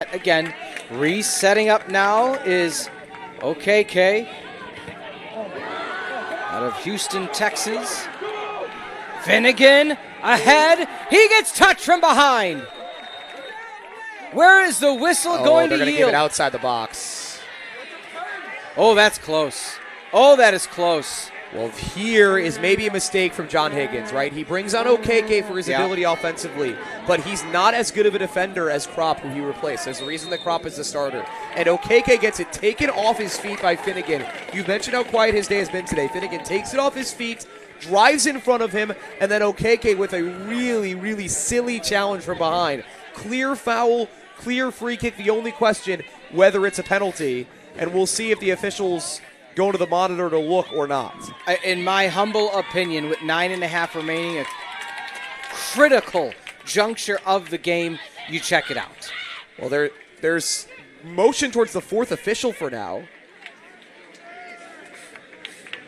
Again, resetting up now is OKK out of Houston, Texas. Finnegan ahead. He gets touched from behind. Where is the whistle going to yield? They're going to give it outside the box. Oh, that's close. Oh, that is close. Well, here is maybe a mistake from John Higgins, right? He brings on OKK for his ability offensively, but he's not as good of a defender as Kropp, who he replaced. There's a reason that Kropp is the starter. And OKK gets it taken off his feet by Finnegan. You mentioned how quiet his day has been today. Finnegan takes it off his feet, drives in front of him, and then OKK with a really, really silly challenge from behind. Clear foul, clear free kick. The only question, whether it's a penalty, and we'll see if the officials go to the monitor to look or not. In my humble opinion, with 9.5 remaining, a critical juncture of the game, you check it out. Well, there's motion towards the fourth official for now.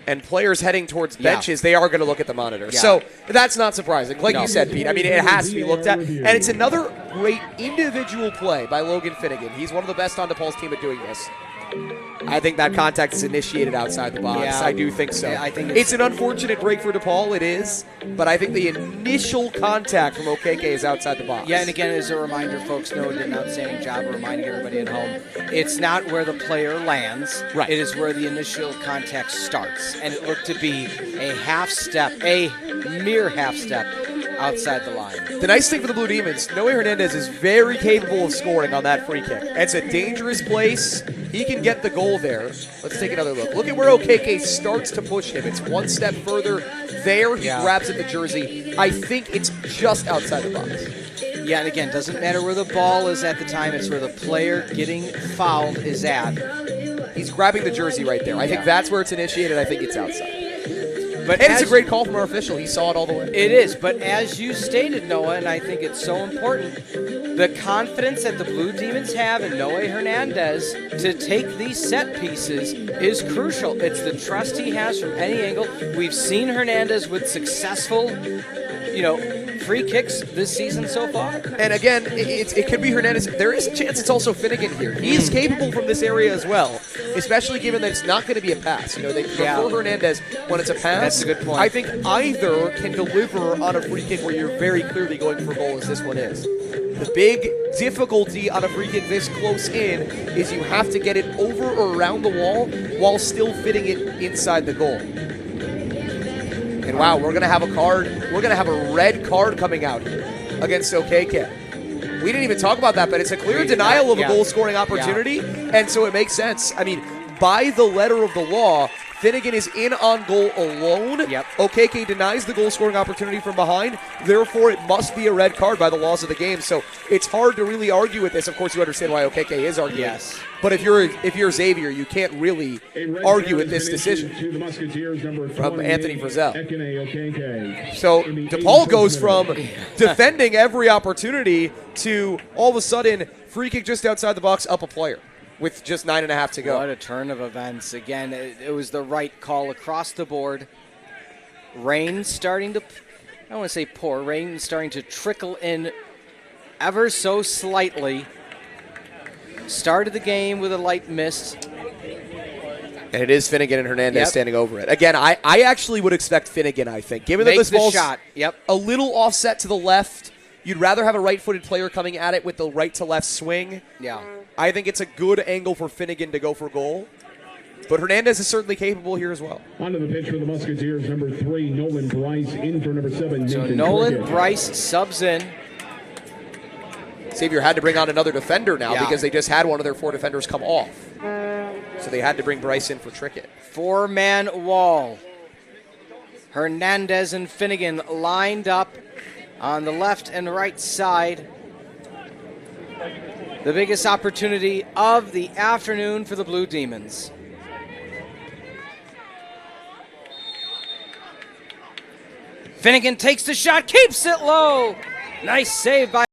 And players heading towards benches, they are going to look at the monitor. Yeah. So that's not surprising. Like you said, Pete, I mean, it has to be looked at. And it's another great individual play by Logan Finnegan. He's one of the best on DePaul's team at doing this. I think that contact is initiated outside the box. Yeah, I do think so. I think it's an unfortunate break for DePaul, it is, but I think the initial contact from OKK is outside the box. Yeah, and again, as a reminder, folks, Noah did an outstanding job of reminding everybody at home, it's not where the player lands, right. It is where the initial contact starts, and it looked to be a half step, a mere half step outside the line. The nice thing for the Blue Demons, Noe Hernandez is very capable of scoring on that free kick. It's a dangerous place. He can get the goal there. Let's take another look. Look at where OKK starts to push him. It's one step further. There, he grabs at the jersey. I think it's just outside the box. Yeah, and again, doesn't matter where the ball is at the time. It's where the player getting fouled is at. He's grabbing the jersey right there. I think that's where it's initiated. I think it's outside. But and it's a great call from our official. He saw it all the way. It is, but as you stated, Noah, and I think it's so important, the confidence that the Blue Demons have in Noe Hernandez to take these set pieces is crucial. It's the trust he has from any angle. We've seen Hernandez with successful, free kicks this season so far. And again, it could be Hernandez. There is a chance it's also Finnegan here. He is capable from this area as well, especially given that it's not going to be a pass. They prefer Hernandez when it's a pass. That's a good point. I think either can deliver on a free kick where you're very clearly going for a goal, as this one is. The big difficulty on a free kick this close in is you have to get it over or around the wall while still fitting it inside the goal. And wow, we're going to have a card. We're going to have a red card coming out here against OKK. We didn't even talk about that, but it's a clear denial of a goal-scoring opportunity, and so it makes sense. I mean, by the letter of the law, Finnegan is in on goal alone. OKK denies the goal-scoring opportunity from behind. Therefore, it must be a red card by the laws of the game. So it's hard to really argue with this. Of course, you understand why OKK is arguing. Yes. But if you're Xavier, you can't really argue with this decision from Anthony Frizzell. So DePaul goes from defending every opportunity to all of a sudden free kick just outside the box, up a player with just 9.5 to go. What a turn of events. Again, it was the right call across the board. Rain starting to, I don't want to say pour, rain starting to trickle in ever so slightly. Started the game with a light mist. And it is Finnegan and Hernandez standing over it. Again, I actually would expect Finnegan, I think. Given that this ball's shot. A little offset to the left, you'd rather have a right-footed player coming at it with the right-to-left swing. Yeah. I think it's a good angle for Finnegan to go for goal. But Hernandez is certainly capable here as well. Onto the pitch for the Musketeers, number 3, Nolan Bryce, in for number 7, So Nathan Nolan Cricket. Bryce subs in. Xavier had to bring on another defender now because they just had one of their 4 defenders come off. So they had to bring Bryce in for Trickett. 4-man wall. Hernandez and Finnegan lined up on the left and right side. The biggest opportunity of the afternoon for the Blue Demons. Finnegan takes the shot, keeps it low. Nice save by